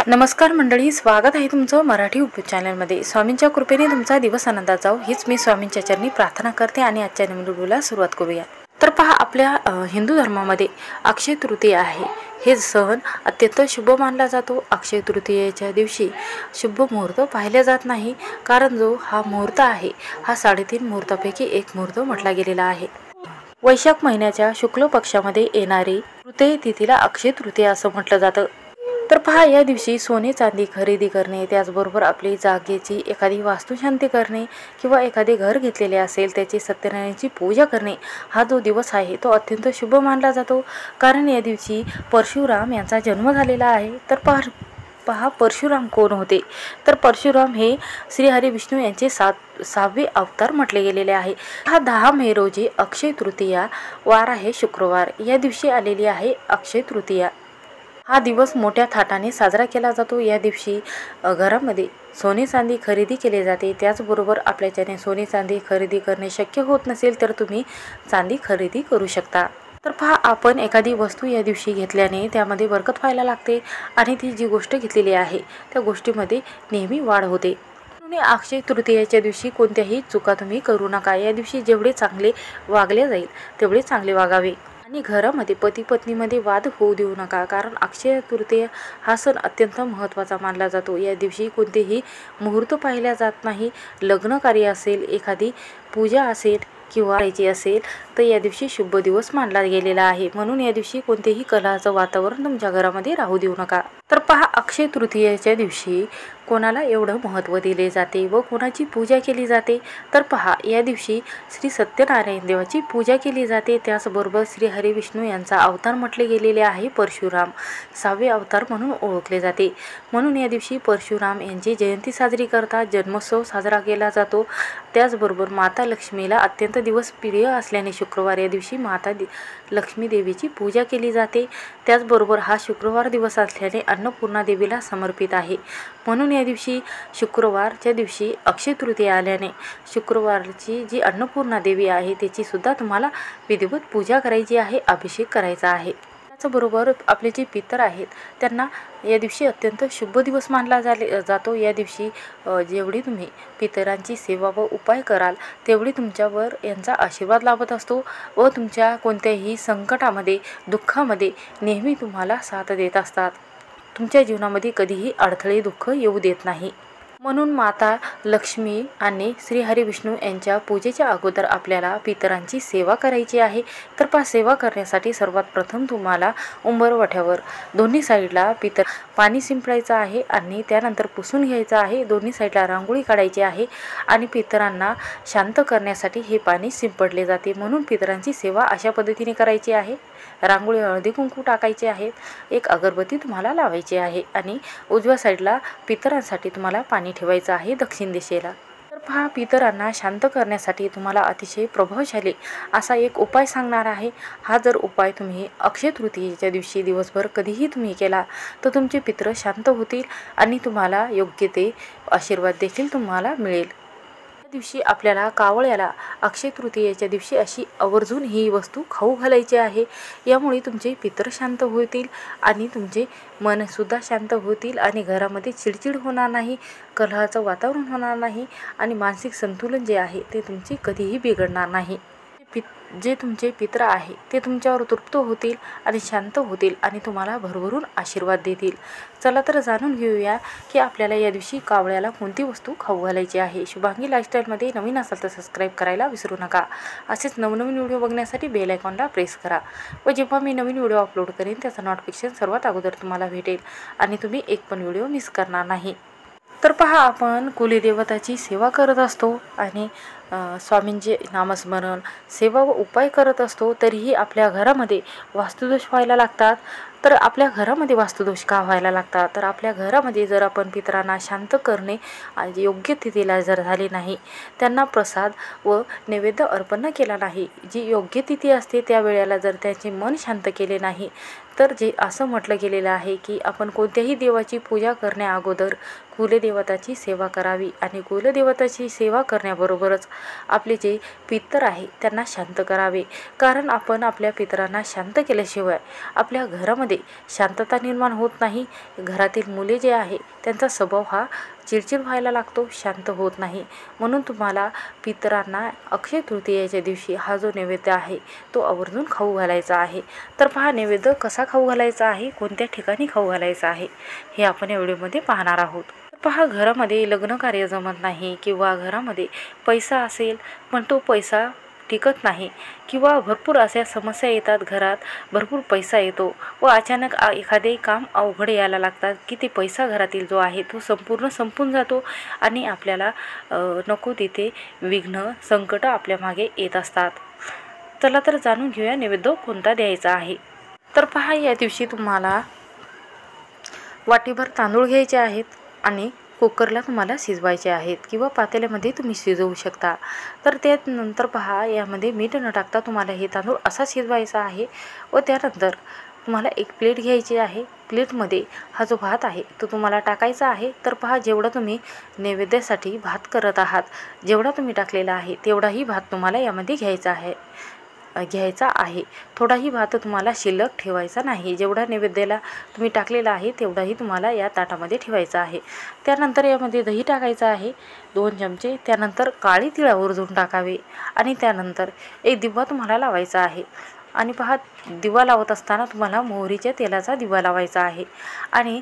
नमस्कार मंडळी, स्वागत आहे तुमचं मराठी यूट्यूब चॅनलमध्ये। स्वामींच्या कृपेने तुमचा दिवस आनंदात जाओ हीच मी स्वामींच्या चरणी प्रार्थना करते आणि आजच्या नवीन व्हिडिओला सुरुवात करूया। तर पहा, आपल्या हिंदू धर्मामध्ये अक्षय तृतीया आहे। हे सण अत्यंत शुभ मानला जातो। अक्षय तृतीयेच्या दिवशी शुभ मुहूर्त पाहिला जात नाही, कारण जो हा मुहूर्त आहे हा 3.5 मुहूर्तापैकी एक मुहूर्त म्हटला गेलेला आहे। वैशाख महिन्याच्या शुक्ल पक्षामध्ये येणारी तृतीय तिथीला अक्षय तृतीया असं म्हटलं जातं। तर पहा, या दिवशी सोने चांदी खरेदी करणे, त्याचबरोबर आपली जागेची एखादी वास्तुशांती करणे किंवा एखादे घर घेतलेले असेल त्याची सत्यनारायणाची पूजा करणे, हा जो दिवस आहे तो अत्यंत शुभ मानला जातो। कारण या दिवशी परशुराम यांचा जन्म झालेला आहे। तर पहा परशुराम कोण होते? तर परशुराम हे श्री हरी विष्णू यांचे 6वे अवतार म्हटले गेलेले आहे। हा 10 मे रोजी अक्षय तृतीया वार आहे, शुक्रवार। या दिवशी आलेली आहे अक्षय तृतीया। हा दिवस मोठ्या थाटाने साजरा केला जातो। या दिवशी घरामध्ये सोने चांदी खरेदी केले जाते। त्याचबरोबर आपल्याच्याने सोने चांदी खरेदी करणे शक्य होत नसेल तर तुम्ही चांदी खरेदी करू शकता। तर पहा, आपण एखादी वस्तू या दिवशी घेतल्याने त्यामध्ये बरकत व्हायला लागते आणि ती जी गोष्ट घेतलेली आहे त्या गोष्टीमध्ये नेहमी वाढ होते। म्हणून अक्षय तृतीयेच्या दिवशी कोणत्याही चुका तुम्ही करू नका। या दिवशी जेवढे चांगले वागले जाईल तेवढे चांगले वागावे आणि घरामध्ये पती पत्नीमध्ये वाद होऊ देऊ नका। कारण अक्षय तृतीया हा सण अत्यंत महत्त्वाचा मानला जातो। या दिवशी कोणतेही मुहूर्त पाहिल्या जात नाही। लग्न कार्य असेल, एखादी पूजा असेल किंवा करायची असेल तर या दिवशी शुभ दिवस मानला गेलेला आहे। म्हणून या दिवशी कोणतेही कलहाचं वातावरण तुमच्या घरामध्ये राहू देऊ नका। तर पहा, अक्षय तृतीयेच्या दिवशी कोणाला एवढं महत्त्व दिले जाते व कोणाची पूजा केली जाते? तर पहा, या दिवशी श्री सत्यनारायण देवाची पूजा केली जाते। त्याचबरोबर श्री हरी विष्णू यांचा अवतार म्हटले गेलेले आहे परशुराम, 6वे अवतार म्हणून ओळखले जाते। म्हणून या दिवशी परशुराम यांची जयंती साजरी करतात, जन्मोत्सव साजरा केला जातो। त्याचबरोबर माता लक्ष्मीला अत्यंत दिवस प्रिय असल्याने शुक्रवार या दिवशी माता लक्ष्मी देवीची पूजा केली जाते। त्याचबरोबर हा शुक्रवार दिवस असल्याने अन्नपूर्णा देवीला समर्पित आहे। म्हणून या दिवशी शुक्रवारच्या दिवशी अक्षय तृतीया आल्याने शुक्रवारची जी अन्नपूर्णा देवी आहे त्याची सुद्धा तुम्हाला विधिवत पूजा करायची आहे, अभिषेक करायचा आहे। त्याचबरोबर आपले जे पितर आहेत त्यांना या दिवशी अत्यंत शुभ दिवस मानला जातो। या दिवशी जेवढी तुम्ही पितरांची सेवा व उपाय कराल तेवढी तुमच्यावर यांचा आशीर्वाद लाभत असतो व तुमच्या कोणत्याही संकटामध्ये दुःखामध्ये नेहमी तुम्हाला साथ देत असतात। तुमच्या जीवनामध्ये कधीही अडथळे दुःख येऊ देत नाही। म्हणून माता लक्ष्मी आणि श्री हरी विष्णू यांच्या पूजेच्या अगोदर आपल्याला पितरांची सेवा करायची आहे। तर सेवा करण्यासाठी सर्वात प्रथम तुम्हाला उंबरवठ्यावर दोन्ही साईडला पाणी शिंपडायचं आहे आणि त्यानंतर पुसून घ्यायचं आहे। दोन्ही साईडला रांगोळी काढायची आहे आणि पितरांना शांत करण्यासाठी हे पाणी शिंपडले जाते। म्हणून पितरांची सेवा अशा पद्धतीने करायची आहे। रांगोळी हळदी कुंकू टाकायचे आहेत, एक अगरबत्ती तुम्हाला लावायची आहे आणि उजव्या साईडला पितरांसाठी तुम्हाला पाणी ठेवायचं आहे दक्षिण दिशेला। तर पहा, पितरांना शांत करण्यासाठी तुम्हाला अतिशय प्रभावशाली असा एक उपाय सांगणार आहे। हा जर उपाय तुम्ही अक्षय तृतीयेच्या दिवशी दिवसभर कधीही तुम्ही केला तर तुमचे पितर शांत होतील आणि तुम्हाला योग्य ते आशीर्वाद देखील तुम्हाला मिळेल। दिवशी आपल्याला कावळ्याला अक्षय तृतीयेच्या दिवशी अशी आवर्जून ही वस्तू खाऊ घालायची आहे। यामुळे तुमचे पितर शांत होतील आणि तुमचे मनसुद्धा शांत होतील आणि घरामध्ये चिडचिड होणार नाही, कलहाचं वातावरण होणार नाही आणि मानसिक संतुलन जे आहे ते तुमचे कधीही बिघडणार नाही। जे तुमचे पितर आहे ते तुमच्यावर तृप्त होतील आणि शांत होतील आणि तुम्हाला भरभरून आशीर्वाद देतील। चला तर जाणून घेऊया की आपल्याला या दिवशी कावळ्याला कोणती वस्तू खाऊ घालायची आहे। शुभांगी लाईफस्टाईलमध्ये नवीन असाल तर सबस्क्राईब करायला विसरू नका। असेच नवनवीन व्हिडिओ बघण्यासाठी बेल आयकॉनला प्रेस करा व जेव्हा मी नवीन व्हिडिओ अपलोड करेन त्याचा नोटिफिकेशन सर्वात अगोदर तुम्हाला भेटेल आणि तुम्ही एक पण व्हिडिओ मिस करणार नाही। तर पहा, आपण कुलदेवताची सेवा करत असतो आणि स्वामींचे नामस्मरण सेवा व उपाय करत असतो, तरीही आपल्या घरामध्ये वास्तुदोष व्हायला लागतात। तर आपल्या घरामध्ये वास्तुदोष का व्हायला लागतात? तर आपल्या घरामध्ये जर आपण पितरांना शांत करणे योग्य तिथीला जर झाले नाही, त्यांना प्रसाद व नैवेद्य अर्पण केला नाही, जी योग्य तिथी असते त्या वेळेला जर त्यांचे मन शांत केले नाही, तर जे असं म्हटलं गेलेलं आहे की आपण कोणत्याही देवाची पूजा करण्या अगोदर कुलदेवताची सेवा करावी आणि कुलदेवताची सेवा करण्याबरोबरच आपले जे पितर आहे त्यांना शांत करावे, कारण आपण आपल्या पितरांना शांत केल्याशिवाय आपल्या घरामध्ये शांतता निर्माण होत नाही. घरातील मुले जे आहे त्यांचा स्वभाव हा चिडचिड व्हायला लागतो, शांत होत नाही. म्हणून तुम्हाला पितरांना अक्षय तृतीयेच्या दिवशी हा जो नैवेद्य आहे तो आवर्जून खाऊ घालायचा आहे. तर पहा नैवेद्य कसा खाऊ घालायचा आहे, कोणत्या ठिकाणी खाऊ घालायचा आहे हे आपण या व्हिडिओमध्ये पाहणार आहोत. पहा घरामध्ये लग्न कार्य जमत नाही किंवा घरामध्ये पैसा असेल पण तो पैसा टिकत नाही किंवा भरपूर अशा समस्या येतात, घरात भरपूर पैसा येतो व अचानक एखादे काम अवघड यायला लागतात की ते पैसा घरातील जो आहे तो संपूर्ण संपून जातो आणि आपल्याला नको तिथे विघ्न संकट आपल्या मागे येत असतात. चला तर जाणून घेऊया नैवेद्य कोणता द्यायचा आहे. तर पहा या दिवशी तुम्हाला वाटीभर तांदूळ घ्यायचे आहेत आणि कुकरला तुम्हाला शिजवायचे आहेत किंवा पातेल्यामध्ये तुम्ही शिजवू शकता. तर त्यानंतर पहा यामध्ये मीठ न टाकता तुम्हाला हे तांदूळ असा शिजवायचा आहे व त्यानंतर तुम्हाला एक प्लेट घ्यायची आहे. प्लेटमध्ये हा जो भात आहे तो तुम्हाला टाकायचा आहे. तर पहा जेवढा तुम्ही नैवेद्यासाठी भात करत आहात, जेवढा तुम्ही टाकलेला आहे तेवढाही भात तुम्हाला यामध्ये घ्यायचा आहे. थोडाही भात तुम्हाला शिल्लक ठेवायचा नाही. जेवढा नैवेद्याला तुम्ही टाकलेला आहे तेवढाही तुम्हाला या ताटामध्ये ठेवायचा आहे. त्यानंतर यामध्ये दही टाकायचं आहे 2 चमचे. त्यानंतर काळी तीळ आवर्जून टाकावे आणि त्यानंतर एक दिवा तुम्हाला लावायचा आहे. आणि पहा दिवा लावत असताना तुम्हाला मोहरीच्या तेलाचा दिवा लावायचा आहे आणि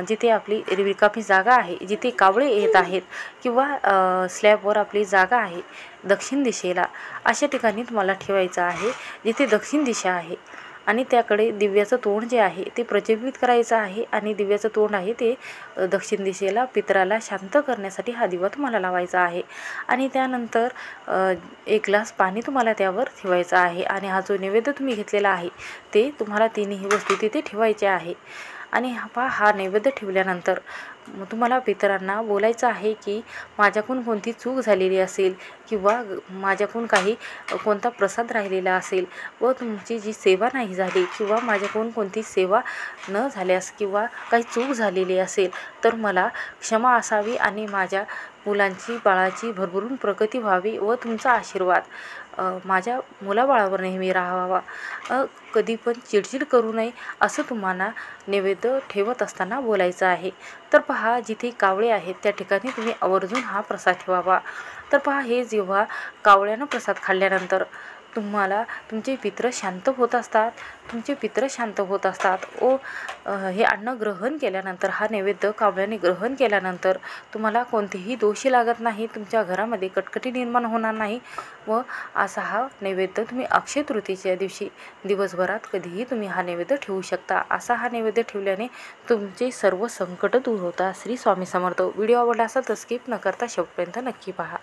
जिथे आपली रिकामी जागा आहे, जिथे कावळे येत आहेत किंवा स्लॅबवर आपली जागा आहे दक्षिण दिशेला, अशा ठिकाणी तुम्हाला ठेवायचं आहे जिथे दक्षिण दिशा आहे आणि त्याकडे दिव्याचं तोंड जे आहे ते प्रज्वलित करायचं आहे आणि दिव्याचं तोंड आहे ते दक्षिण दिशेला पितराला शांत करण्यासाठी हा दिवा तुम्हाला लावायचा आहे. आणि त्यानंतर 1 ग्लास पाणी तुम्हाला त्यावर ठेवायचं आहे आणि हा जो नैवेद्य तुम्ही घेतलेला आहे ते तुम्हाला तिन्ही वस्तू तिथे ठेवायचे आहे. आणि हा नैवेद्य ठेवल्यानंतर तुम्हाला पितरांना बोलायचं आहे की माझ्याकडून कोणती चूक झालेली असेल किंवा माझ्याकडून कोणता प्रसाद राहिलेला असेल व तुमची जी सेवा नाही झाली किंवा माझ्याकडून कोणती सेवा न झाल्यास किंवा काही चूक झालेली असेल तर मला क्षमा असावी आणि माझ्या मुलांची बाळाची भरभरून प्रगती व्हावी व तुमचा आशीर्वाद माझ्या मुलाबाळावर नेहमी राहावा, कधी पण चिडचिड करू नये असं तुम्हाला नैवेद्य ठेवत असताना बोलायचं आहे. तर पहा जिथे कावळे आहेत त्या ठिकाणी तुम्ही आवर्जून हा प्रसाद ठेवावा. तर पहा हे जेव्हा कावळ्यानं प्रसाद खाल्ल्यानंतर तुम्हाला तुमचे पित्र शांत होत असतात व हे अन्न ग्रहण केल्यानंतर हा नैवेद्य कावळ्याने ग्रहण केल्यानंतर तुम्हाला कोणतेही दोष लागत नाही, तुमच्या घरामध्ये कटकटी निर्माण होणार नाही व असा हा नैवेद्य तुम्ही अक्षय तृतीयेच्या दिवशी दिवसभरात कधीही तुम्ही हा नैवेद्य ठेवू शकता. असा हा नैवेद्य ठेवल्याने तुमचे सर्व संकट दूर होतात. श्री स्वामी समर्थ. व्हिडिओ आवडला असेल तर स्किप न करता शेवटपर्यंत नक्की पहा.